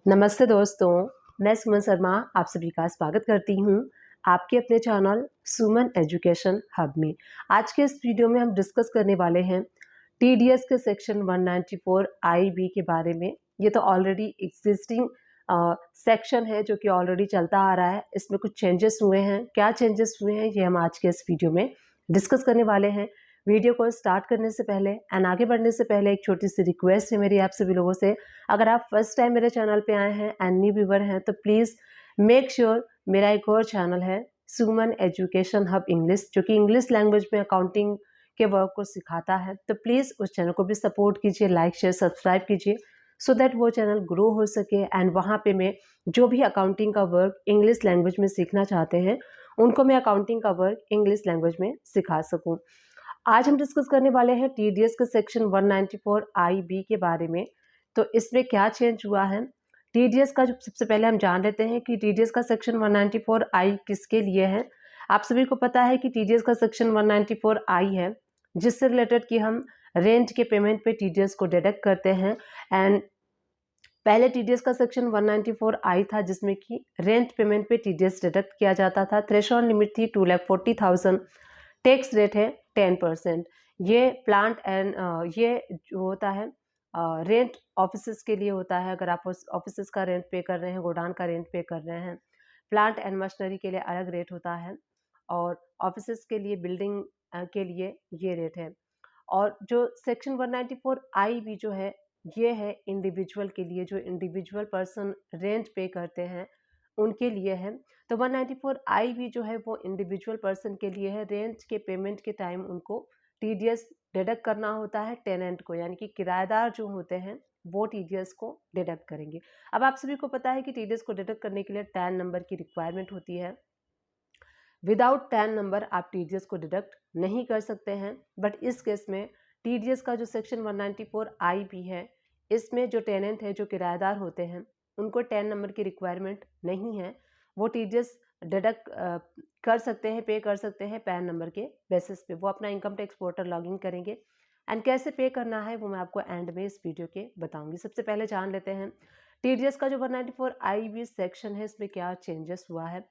नमस्ते दोस्तों, मैं सुमन शर्मा आप सभी का स्वागत करती हूँ आपके अपने चैनल सुमन एजुकेशन हब में। आज के इस वीडियो में हम डिस्कस करने वाले हैं टीडीएस के सेक्शन 194 आईबी के बारे में। ये तो ऑलरेडी एग्जिस्टिंग सेक्शन है जो कि ऑलरेडी चलता आ रहा है। इसमें कुछ चेंजेस हुए हैं, क्या चेंजेस हुए हैं ये हम आज के इस वीडियो में डिस्कस करने वाले हैं। वीडियो को स्टार्ट करने से पहले एंड आगे बढ़ने से पहले एक छोटी सी रिक्वेस्ट है मेरी आप सभी लोगों से। अगर आप फर्स्ट टाइम मेरे चैनल पे आए हैं एंड न्यू व्यूवर हैं तो प्लीज़ मेक श्योर मेरा एक और चैनल है सुमन एजुकेशन हब इंग्लिश, जो कि इंग्लिश लैंग्वेज में अकाउंटिंग के वर्क को सिखाता है। तो प्लीज़ उस चैनल को भी सपोर्ट कीजिए, लाइक शेयर सब्सक्राइब कीजिए सो दैट वो चैनल ग्रो हो सके एंड वहाँ पे मैं जो भी अकाउंटिंग का वर्क इंग्लिश लैंग्वेज में सीखना चाहते हैं उनको मैं अकाउंटिंग का वर्क इंग्लिश लैंग्वेज में सिखा सकूँ। आज हम डिस्कस करने वाले हैं टीडीएस के सेक्शन 194 आईबी के बारे में। तो इसमें क्या चेंज हुआ है, टीडीएस का जो सबसे पहले हम जान लेते हैं कि टीडीएस का सेक्शन 194 आई किसके लिए है। आप सभी को पता है कि टीडीएस का सेक्शन 194 आई है जिससे रिलेटेड कि हम रेंट के पेमेंट पे टीडीएस को डिडक्ट करते हैं। एंड पहले टीडीएस का सेक्शन 194 आई था जिसमें कि रेंट पेमेंट पे टीडीएस डिडक्ट किया जाता था। थ्रेशोल्ड लिमिट थी 2,40,000, टैक्स रेट है 10%। ये प्लांट एंड ये जो होता है रेंट ऑफिसेस के लिए होता है। अगर आप उस ऑफिसेस का रेंट पे कर रहे हैं, गोडाउन का रेंट पे कर रहे हैं, प्लांट एंड मशीनरी के लिए अलग रेट होता है और ऑफिसेस के लिए बिल्डिंग के लिए ये रेट है। और जो सेक्शन 194 आई भी जो है ये है इंडिविजुअल के लिए, जो इंडिविजुअल पर्सन रेंट पे करते हैं उनके लिए है। तो 194 आई भी जो है वो इंडिविजुअल पर्सन के लिए है। रेंट के पेमेंट के टाइम उनको टीडीएस डिडक्ट करना होता है टेनेंट को, यानी कि किराएदार जो होते हैं वो टीडीएस को डिडक्ट करेंगे। अब आप सभी को पता है कि टीडीएस को डिडक्ट करने के लिए टैन नंबर की रिक्वायरमेंट होती है। विदाउट टैन नंबर आप टीडीएस को डिडक्ट नहीं कर सकते हैं। बट इस केस में टीडीएस का जो सेक्शन 194 आई भी है इसमें जो टेनेंट है, जो किराएदार होते हैं, उनको टैन नंबर की रिक्वायरमेंट नहीं है। वो टीडीएस डिडक्ट कर सकते हैं, पे कर सकते हैं पैन नंबर के बेसिस पे। वो अपना इनकम टैक्स पोर्टल लॉगिन करेंगे एंड कैसे पे करना है वो मैं आपको एंड में इस वीडियो के बताऊंगी। सबसे पहले जान लेते हैं टीडीएस का जो 194 आई भी सेक्शन है इसमें क्या चेंजेस हुआ है।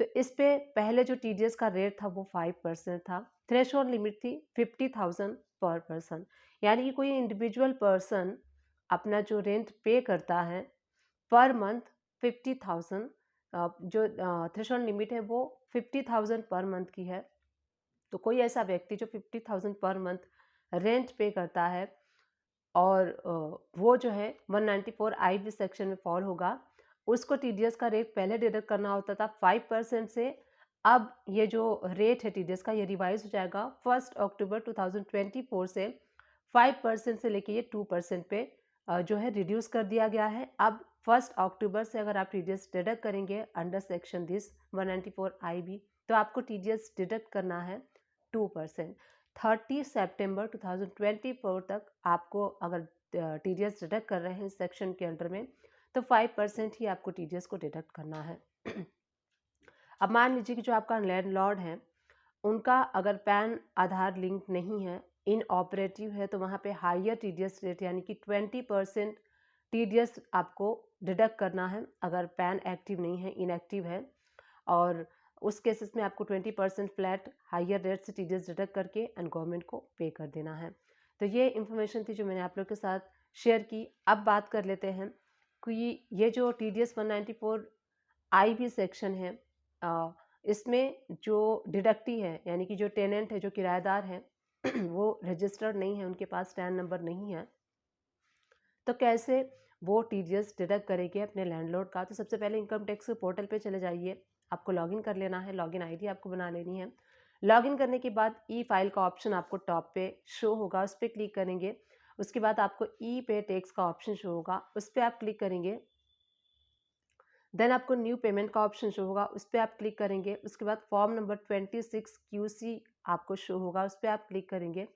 तो इस पे पहले जो टीडीएस का रेट था वो 5% था। थ्रेशोल्ड लिमिट थी 50,000 पर पर्सन, यानी कि कोई इंडिविजुअल पर्सन अपना जो रेंट पे करता है पर मंथ 50,000, जो थ्रेशोल्ड लिमिट है वो 50,000 पर मंथ की है। तो कोई ऐसा व्यक्ति जो 50,000 पर मंथ रेंट पे करता है और वो जो है 194 आई भी सेक्शन में फॉल होगा, उसको टीडीएस का रेट पहले डिडक्ट करना होता था 5% से। अब ये जो रेट है टीडीएस का ये रिवाइज हो जाएगा 1 अक्टूबर 2024 से 5% से लेके ये 2% पे जो है रिड्यूस कर दिया गया है। अब 1 अक्टूबर से अगर आप टीडीएस डिडक्ट करेंगे under section this 194 I B तो आपको टीडीएस डिडक्ट करना है 2%। 30 सितंबर 2024 तक आपको अगर टीडीएस डिडक्ट कर रहे हैं इस सेक्शन के अंडर में तो 5% ही आपको टीडीएस को डिडक्ट करना है। अब मान लीजिए कि जो आपका लैंडलॉर्ड है उनका अगर पैन आधार लिंक नहीं है, इन ऑपरेटिव है, तो वहाँ पे हायर टीडीएस रेट यानी कि 20% टीडीएस आपको डिडक्ट करना है अगर पैन एक्टिव नहीं है, इनएक्टिव है। और उस केसेस में आपको 20% फ्लैट हायर रेट से टीडीएस डिडक्ट करके एंड गवर्नमेंट को पे कर देना है। तो ये इन्फॉर्मेशन थी जो मैंने आप लोग के साथ शेयर की। अब बात कर लेते हैं कि ये जो टीडीएस 194 आई भी सेक्शन है इसमें जो डिडक्टी है यानी कि जो टेनेंट है, जो किराएदार है वो रजिस्टर्ड नहीं है, उनके पास टैन नंबर नहीं है, तो कैसे वो टीडीएस डिडक्ट करेंगे अपने लैंडलॉर्ड का। तो सबसे पहले इनकम टैक्स के पोर्टल पे चले जाइए, आपको लॉगिन कर लेना है, लॉगिन आईडी आपको बना लेनी है। लॉगिन करने के बाद ई फाइल का ऑप्शन आपको टॉप पे शो होगा, उस पर क्लिक करेंगे। उसके बाद आपको ई पे टैक्स का ऑप्शन शो होगा, उस पर आप क्लिक करेंगे। देन आपको न्यू पेमेंट का ऑप्शन शो होगा, उस पर आप क्लिक करेंगे। उसके बाद फॉर्म नंबर 26 QC आपको शो होगा, उस पर आप क्लिक करेंगे।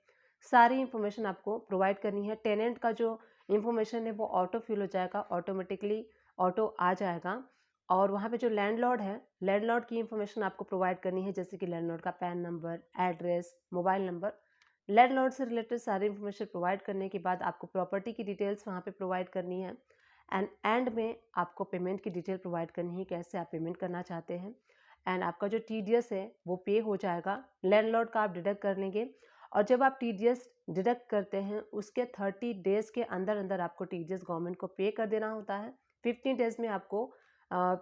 सारी इन्फॉर्मेशन आपको प्रोवाइड करनी है। टेनेंट का जो इन्फॉर्मेशन है वो ऑटो फिल हो जाएगा, ऑटोमेटिकली ऑटो आ जाएगा। और वहाँ पे जो लैंडलॉर्ड है, लैंडलॉर्ड की इन्फॉर्मेशन आपको प्रोवाइड करनी है, जैसे कि लैंडलॉर्ड का pan number, address, mobile number. Landlord से रिलेटेड सारी इन्फॉर्मेशन प्रोवाइड करने के बाद आपको प्रॉपर्टी की डिटेल्स वहाँ पे प्रोवाइड करनी है एंड एंड में आपको पेमेंट की डिटेल प्रोवाइड करनी है, कैसे आप पेमेंट करना चाहते हैं। एंड आपका जो TDS है वो पे हो जाएगा, लैंडलॉर्ड का आप डिडक्ट कर लेंगे। और जब आप TDS डिडक्ट करते हैं उसके 30 डेज़ के अंदर अंदर आपको TDS गवर्नमेंट को पे कर देना होता है। 15 डेज़ में आपको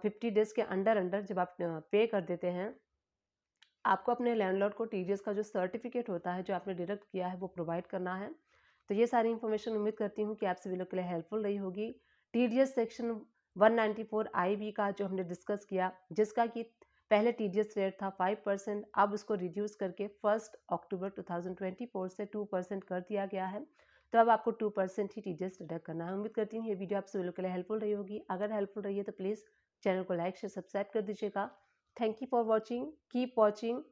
50 डेज़ के अंडर अंडर जब आप पे कर देते हैं, आपको अपने लैंडलॉर्ड को TDS का जो सर्टिफिकेट होता है जो आपने डिडक्ट किया है वो प्रोवाइड करना है। तो ये सारी इन्फॉर्मेशन उम्मीद करती हूँ कि आप सभी लोग के लिए हेल्पफुल रही होगी। TDS सेक्शन 194 IB का जो हमने डिस्कस किया, जिसका कि पहले TDS रेट था 5%, अब उसको रिड्यूस करके 1 अक्टूबर 2024 से 2% कर दिया गया है। तो अब आपको 2% ही TDS डिडक्ट करना है। उम्मीद करती हूँ ये वीडियो आप सभी लोग के लिए हेल्पफुल रही होगी। अगर हेल्पफुल रही है तो प्लीज़ चैनल को लाइक शेयर सब्सक्राइब कर दीजिएगा। Thank you for watching, keep watching